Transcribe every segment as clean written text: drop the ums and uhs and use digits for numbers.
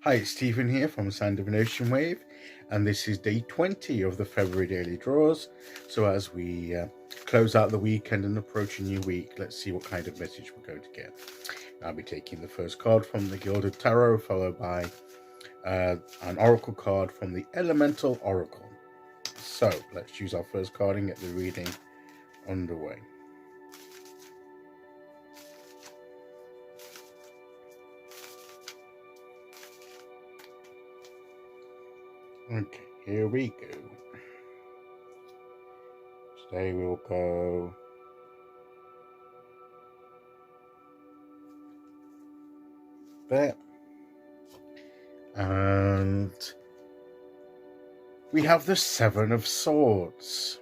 Hi, it's Stephen here from Sound of an Ocean Wave, and this is day 20 of the February daily draws. So as we close out the weekend and approach a new week, let's see what kind of message we're going to get. I'll be taking the first card from the Gilded Tarot, followed by an oracle card from the Elemental Oracle. So let's choose our first card and get the reading underway. Okay, here we go. Today we'll go there. And we have the Seven of Swords.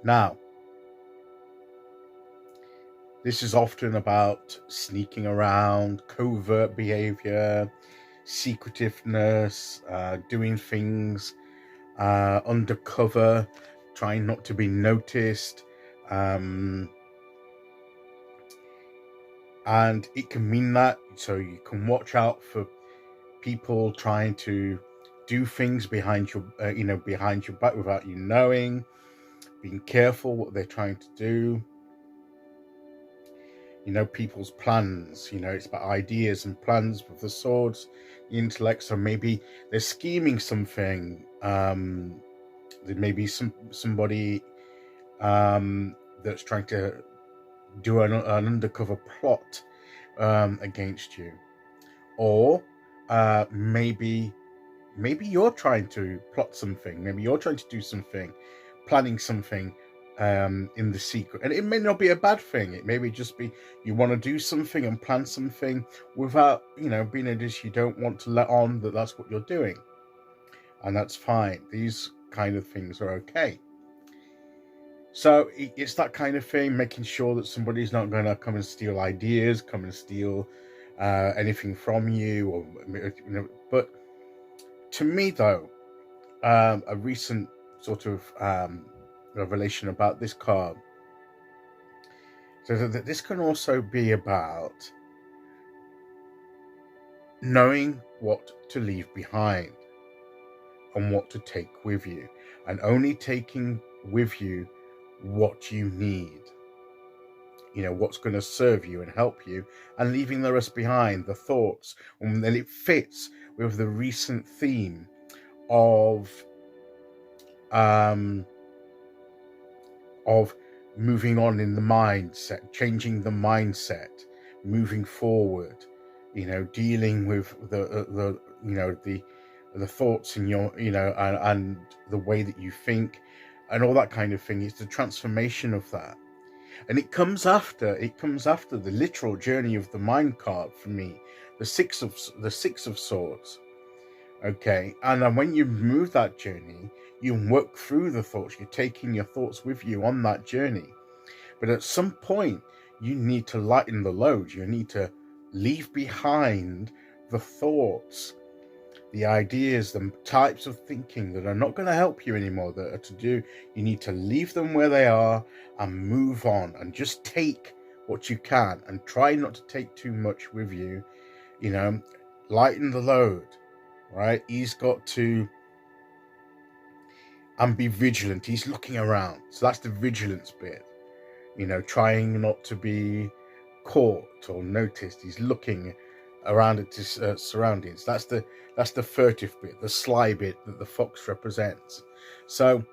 Now, this is often about sneaking around, covert behavior, secretiveness, doing things undercover, trying not to be noticed. And it can mean that, so you can watch out for people trying to do things behind your, behind your back without you knowing, being careful what they're trying to do. People's plans, it's about ideas and plans with the swords, the intellect. So maybe they're scheming something. There may be somebody that's trying to do an undercover plot against you. Or maybe you're trying to plot something. Maybe you're trying to do something, planning something in the secret, and it may not be a bad thing. It may just be you want to do something and plan something without being a dish. You don't want to let on that that's what you're doing, and that's fine. These kind of things are okay. So it's that kind of thing, making sure that somebody's not going to come and steal ideas, come and steal anything from you, or but to me though, a recent sort of revelation about this card. So that this can also be about knowing what to leave behind and what to take with you, and only taking with you what you need, what's going to serve you and help you, and leaving the rest behind, the thoughts. And then it fits with the recent theme of moving on in the mindset, changing the mindset, moving forward, dealing with the thoughts in your, and the way that you think and all that kind of thing. It's the transformation of that. And it comes after the literal journey of the mind card for me, the six of swords. Okay, and then when you move that journey, you work through the thoughts. You're taking your thoughts with you on that journey. But at some point, you need to lighten the load. You need to leave behind the thoughts, the ideas, the types of thinking that are not going to help you anymore, that are to do. You need to leave them where they are and move on, and just take what you can, and try not to take too much with you. Lighten the load. Right, he's got to and be vigilant. He's looking around, so that's the vigilance bit. Trying not to be caught or noticed. He's looking around at his surroundings. That's the furtive bit, the sly bit that the fox represents. So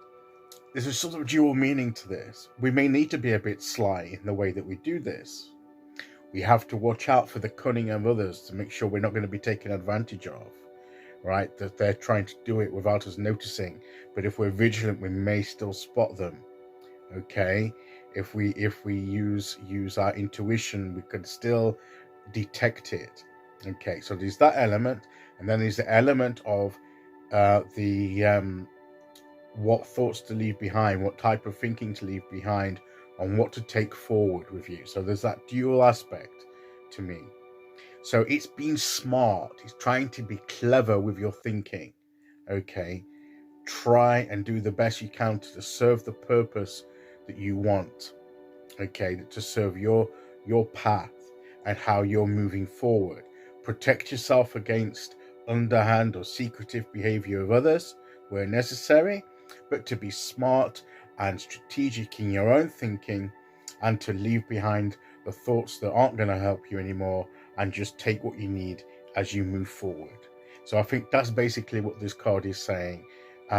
there's a sort of dual meaning to this. We may need to be a bit sly in the way that we do this. We have to watch out for the cunning of others to make sure we're not going to be taken advantage of. Right, that they're trying to do it without us noticing, but if we're vigilant, we may still spot them. Okay, if we use our intuition, we can still detect it. Okay, so there's that element, and then there's the element of what thoughts to leave behind, what type of thinking to leave behind, and what to take forward with you. So there's that dual aspect to me. So it's being smart. It's trying to be clever with your thinking. Okay, try and do the best you can to serve the purpose that you want. Okay, to serve your path, and how you're moving forward. Protect yourself against underhand or secretive behavior of others where necessary, but to be smart and strategic in your own thinking, and to leave behind the thoughts that aren't going to help you anymore, and just take what you need as you move forward. So I think that's basically what this card is saying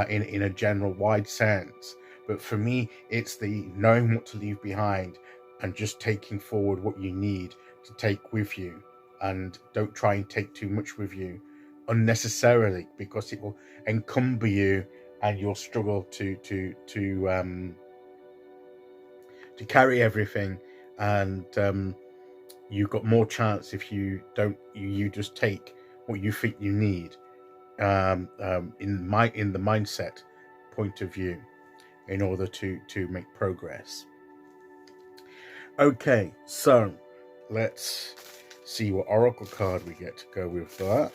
in a general wide sense. But for me, it's the knowing what to leave behind and just taking forward what you need to take with you, and don't try and take too much with you unnecessarily, because it will encumber you and you'll struggle to carry everything. And you've got more chance if you don't, you just take what you think you need in the mindset point of view in order to make progress. Okay, so let's see what oracle card we get to go with that.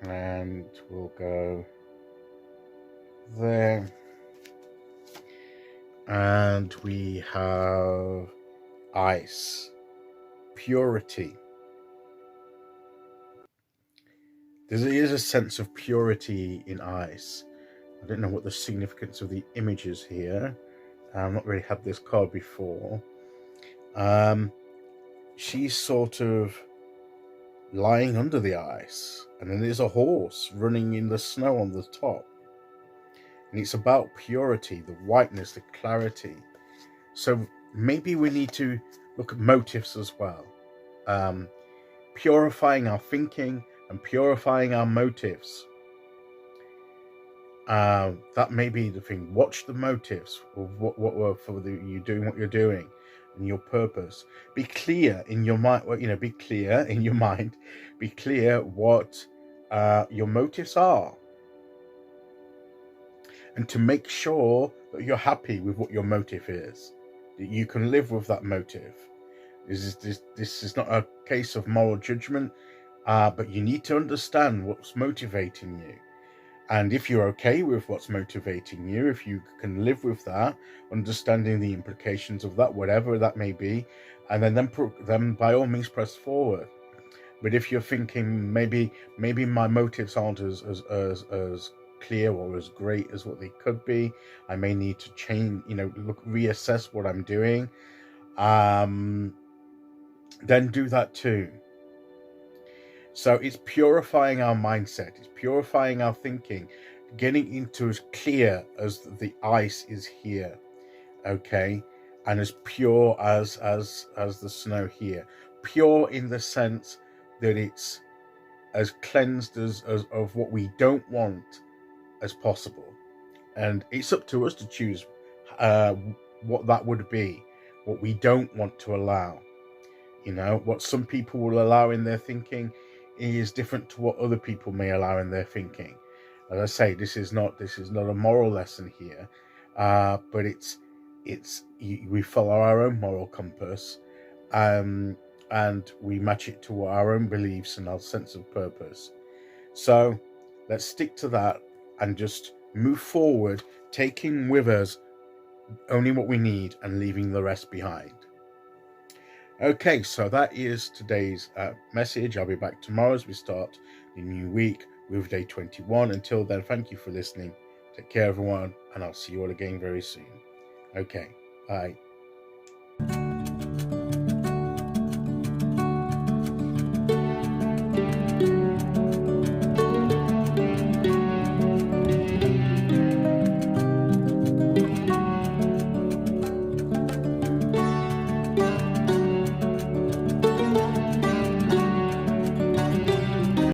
And we'll go there. And we have ice, purity. There is a sense of purity in ice. I don't know what the significance of the image is here. I've not really had this card before. She's sort of lying under the ice, and then there's a horse running in the snow on the top. And it's about purity, the whiteness, the clarity. So maybe we need to look at motives as well. Purifying our thinking and purifying our motives. That may be the thing. Watch the motives of what you doing what you're doing and your purpose. Be clear in your mind. Be clear in your mind. Be clear what your motives are, and to make sure that you're happy with what your motive is, that you can live with that motive. This is not a case of moral judgment, but you need to understand what's motivating you. And if you're okay with what's motivating you, if you can live with that, understanding the implications of that, whatever that may be, and then by all means press forward. But if you're thinking maybe my motives aren't as clear or as great as what they could be, I may need to change, reassess what I'm doing, then do that too. So it's purifying our mindset, it's purifying our thinking, getting into as clear as the ice is here, okay, and as pure as the snow here. Pure in the sense that it's as cleansed as of what we don't want as possible. And it's up to us to choose what that would be, what we don't want to allow. What some people will allow in their thinking is different to what other people may allow in their thinking. As I say, this is not a moral lesson here, but we follow our own moral compass, and we match it to our own beliefs and our sense of purpose. So let's stick to that and just move forward, taking with us only what we need and leaving the rest behind. Okay, so that is today's message. I'll be back tomorrow as we start the new week with day 21. Until then, thank you for listening. Take care, everyone, and I'll see you all again very soon. Okay, bye.